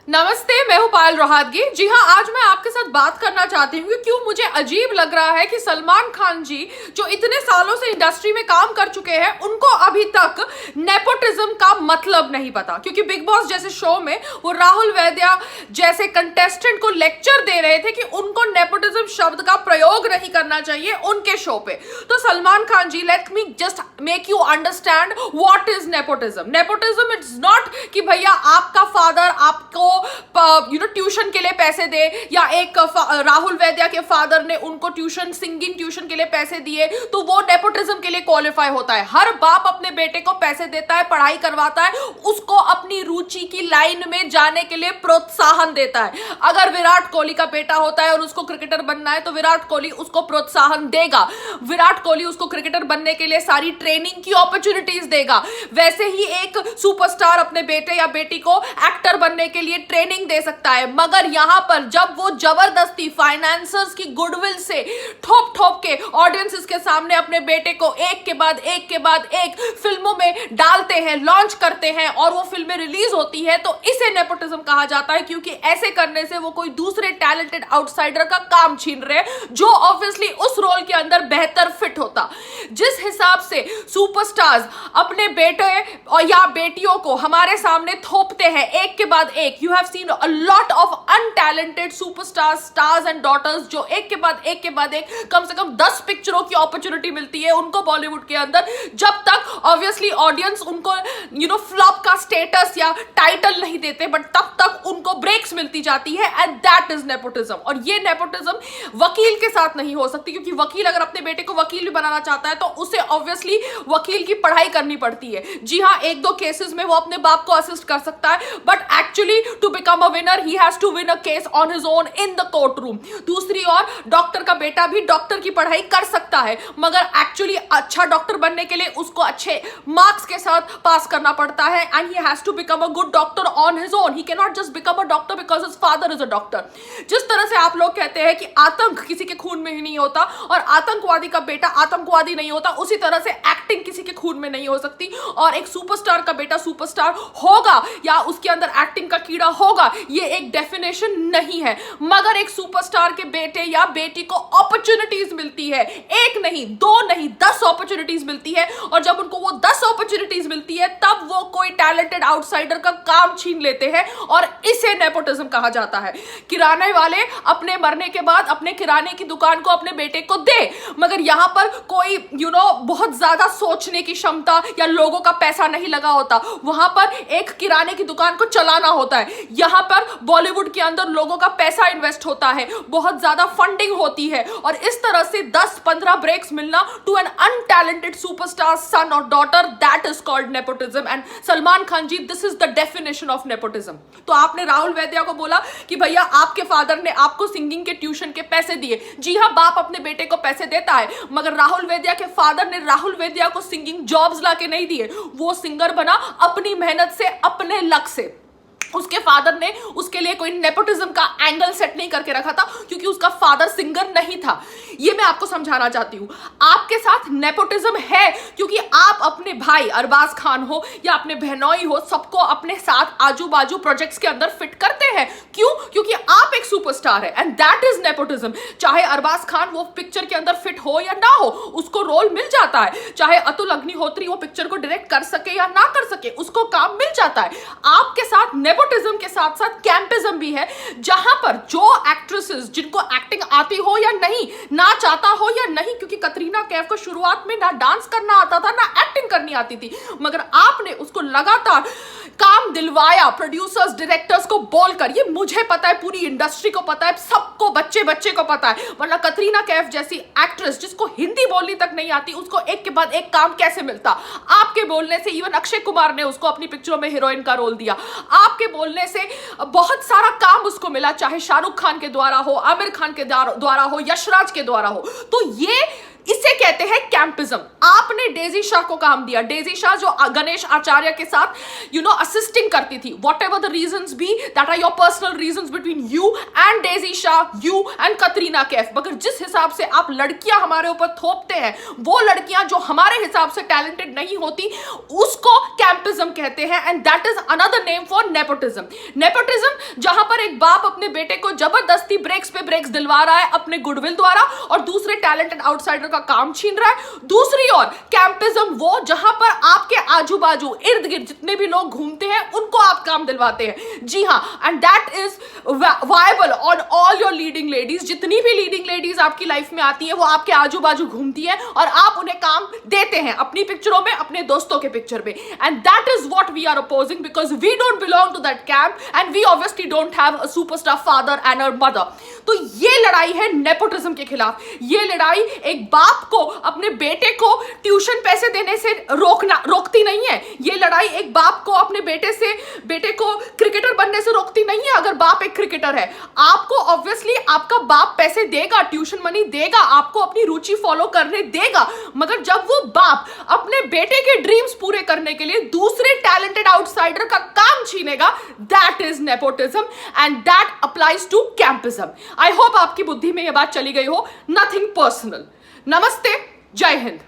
नमस्ते, मैं हूं पायल रोहातगी। जी हाँ, आज मैं आपके साथ बात करना चाहती हूँ कि क्यों मुझे अजीब लग रहा है कि सलमान खान जी जो इतने सालों से इंडस्ट्री में काम कर चुके हैं उनको अभी तक नेपोटिज्म का मतलब नहीं पता। क्योंकि बिग बॉस जैसे शो में वो राहुल वैद्या जैसे कंटेस्टेंट को लेक्चर दे रहे थे कि उनको नेपोटिज्म शब्द का प्रयोग नहीं करना चाहिए उनके शो पे। तो Salman Khan ji, let me just make you understand what is nepotism. Nepotism it's not कि भैया आपका फादर आपको ट्यूशन के लिए पैसे दे, या एक राहुल वैद्या के फादर ने उनको सिंगिंग ट्यूशन के लिए पैसे दिए तो वो नेपोटिज्म के लिए क्वालिफाई होता है। हर बाप अपने बेटे को पैसे देता है, पढ़ाई करवाता है, उसको अपनी रुचि की लाइन में जाने के लिए प्रोत्साहन देता है। अगर विराट कोहली का बेटा होता है और उसको क्रिकेटर बनना है तो विराट कोहली उसको प्रोत्साहन देगा, विराट कोहली उसको क्रिकेटर बनने के लिए सारी ट्रेनिंग की अपॉर्चुनिटीज देगा। वैसे ही एक सुपरस्टार अपने बेटे या बेटी को एक्टर बनने के लिए ट्रेनिंग दे सकता है। मगर यहां पर जब वो जबरदस्ती फाइनेंसर्स की गुडविल से ठोप ठोप के ऑडियंसेस के सामने अपने बेटे को एक के बाद एक फिल्मों में डालते हैं, लॉन्च करते हैं और वो फिल्में रिलीज होती है, तो इसे नेपोटिज्म कहा जाता है। क्योंकि ऐसे करने से वो कोई दूसरे टैलेंटेड आउटसाइडर का काम छीन रहे हैं जो ऑब्वियसली उस रोल के अंदर बेहतर फिट होता। जिस हिसाब से सुपरस्टार्स अपने बेटे और या बेटियों को हमारे सामने थोपते हैं एक के बाद एक, you have seen a lot of untalented superstars, stars and daughters जो एक के बाद एक कम से कम 10 पिक्चरों की अपॉर्चुनिटी मिलती है उनको बॉलीवुड के अंदर, जब तक ऑब्वियसली ऑडियंस उनको फ्लॉप का स्टेटस या टाइटल नहीं देते, बट तब तक उनको ब्रेक्स मिलती जाती है, एंड दैट इज नेपोटिज्म। और ये नेपोटिज्म वकील के साथ नहीं हो सकती, क्योंकि वकील अगर अपने बेटे को वकील भी बनाना चाहता है तो उसे ऑब्वियसली वकील की पढ़ाई करनी पड़ती है। जी हाँ, एक दो केसेस में वो अपने बाप को असिस्ट कर सकता है, but actually to become a winner he has to win a case on his own in the court room. दूसरी ओर डॉक्टर का बेटा भी डॉक्टर की पढ़ाई कर सकता है, मगर एक्चुअली अच्छा डॉक्टर बनने के लिए उसको अच्छे मार्क्स के साथ पास करना पड़ता है, and he has to become a good doctor on his own. He can not just become a doctor because his father is a doctor. जिस तरह से आप लोग कहते हैं कि आतंक किसी के खून में ही नहीं होता और आतंकवादी का बेटा आतंकवादी नहीं होता, उसी तरह से एक्टिंग किसी के खून में नहीं हो सकती और एक सुपरस्टार का बेटा सुपरस्टार होगा या उसके अंदर एक्टिंग का कीड़ा होगा, ये एक डेफिनेशन नहीं है। मगर एक सुपरस्टार के बेटे या बेटी को अपॉर्चुनिटीज मिलती है, एक नहीं, दो नहीं, 10 अपॉर्चुनिटीज मिलती है, और जब उनको वो 10 अपॉर्चुनिटीज मिलती है तब वो कोई टैलेंटेड आउटसाइडर का काम छीन लेते हैं, और इसे नेपोटिज्म कहा जाता है। किराने वाले अपने मरने के बाद अपने किराने की दुकान को अपने बेटे को दे, मगर यहां पर कोई बहुत ज्यादा सोचने की क्षमता या लोगों का पैसा नहीं लगा होता, वहां पर एक किराने की दुकान को चलाना होता है। यहां पर बॉलीवुड के अंदर लोगों का पैसा इन्वेस्ट होता है, बहुत ज्यादा फंडिंग होती है, और इस तरह से 10-15 ब्रेक्स मिलना to an untalented superstar son और daughter, that is called nepotism. And Salman Khan ji, this is the definition of nepotism. तो आपने राहुल वैद्या को बोला कि भैया आपके फादर ने आपको सिंगिंग के ट्यूशन के पैसे दिए। जी हाँ, बाप अपने बेटे को पैसे देता है, मगर राहुल वैद्या के फादर ने राहुल वैद्या को सिंगिंग जॉब्स लाके नहीं दिए। वो सिंगर बना अपनी मेहनत से, अपने लक से। उसके फादर ने उसके लिए कोई नेपोटिज्म का एंगल सेट नहीं करके रखा था, क्योंकि उसका फादर सिंगर नहीं था। ये मैं आपको समझाना चाहती हूं। आपके साथ नेपोटिज्म है क्योंकि आप अपने भाई अरबाज खान हो या अपने बहनोई हो, सबको अपने साथ आजू बाजू प्रोजेक्ट्स के अंदर फिट करते हैं। क्यों? क्योंकि आप एक सुपरस्टार है, एंड दैट इज नेपोटिज्म। चाहे अरबाज खान वो पिक्चर के अंदर फिट हो या ना हो, उसको रोल मिल जाता है। चाहे अतुल अग्निहोत्री वो पिक्चर को डायरेक्ट कर सके या ना कर सके, उसको काम मिल जाता है। आपके साथ नेपोटिज्म के साथ साथ कैंपिज्म भी है, जहां पर जो एक्ट्रेसेस जिनको एक्टिंग आती हो या नहीं, ना चाहता हो या नहीं, क्योंकि कतरीना कैफ को शुरुआत में ना डांस करना आता था ना एक्टिंग करनी आती थी, मगर आपने उसको लगातार काम दिलवाया प्रोड्यूसर्स डायरेक्टर्स को बोलकर। ये मुझे पता है, पूरी इंडस्ट्री को पता है, सबको, बच्चे बच्चे को पता है। वरना कतरीना कैफ जैसी एक्ट्रेस जिसको हिंदी बोलनी तक नहीं आती, उसको एक के बाद एक काम कैसे मिलता? आपके बोलने से इवन अक्षय कुमार ने उसको अपनी पिक्चरों में हीरोइन का रोल दिया। आपके बोलने से बहुत सारा काम उसको मिला, चाहे शाहरुख खान के द्वारा हो, आमिर खान के द्वारा हो, यशराज के द्वारा हो। तो ये इसे कहते हैं कैंपिज्म। आपने डेजी शाह को काम दिया, डेजी शाह जो गणेश आचार्य के साथ असिस्टिंग करती थी, whatever the reasons be, that are your personal reasons between you and Daisy Shah, you and Katrina Kaif. मगर जिस हिसाब से आप लड़कियां हमारे ऊपर थोपते हैं, वो लड़कियां जो हमारे हिसाब से टैलेंटेड नहीं होती, उसको कैंपिज्म कहते हैं, and that is another name for nepotism. Nepotism जहां पर एक बाप अपने बेटे को जबरदस्ती ब्रेक्स पे ब्रेक्स दिलवा रहा है अपने गुडविल द्वारा और दूसरे टैलेंटेड आउटसाइडर का काम छीन रहा है। दूसरी ओर कैंपिज्म वो जहां पर आपके आजू बाजू इर्द गिर्द जितने भी लोग घूमते हैं उनको आप काम दिलवाते हैं। जी हां, and that is viable on all your leading ladies. जितनी भी लीडिंग लेडीज आपकी लाइफ में आती है वो आपके आजू बाजू घूमती है और आप उन्हें काम देते हैं अपनी पिक्चरों में, अपने दोस्तों के पिक्चर में, and that is what we are opposing because we don't belong to that camp and we obviously don't have a superstar father and a mother. तो ये लड़ाई है नेपोटिज्म के खिलाफ। ये लड़ाई एक बाप को अपने बेटे को ट्यूशन पैसे देने से रोकती नहीं है। ये लड़ाई एक बाप को अपने बेटे को क्रिकेटर बनने से रोकती नहीं है अगर बाप एक क्रिकेटर है। आपको ऑब्वियसली आपका बाप पैसे देगा, ट्यूशन मनी देगा, आपको अपनी रुचि फॉलो करने देगा, मगर जब वो बाप अपने बेटे के ड्रीम्स पूरे करने के लिए दूसरे टैलेंटेड आउटसाइडर का काम छीनेगा, that is nepotism and that applies to campism. I hope आपकी बुद्धि में यह बात चली गई हो। Nothing personal. नमस्ते, जय हिंद।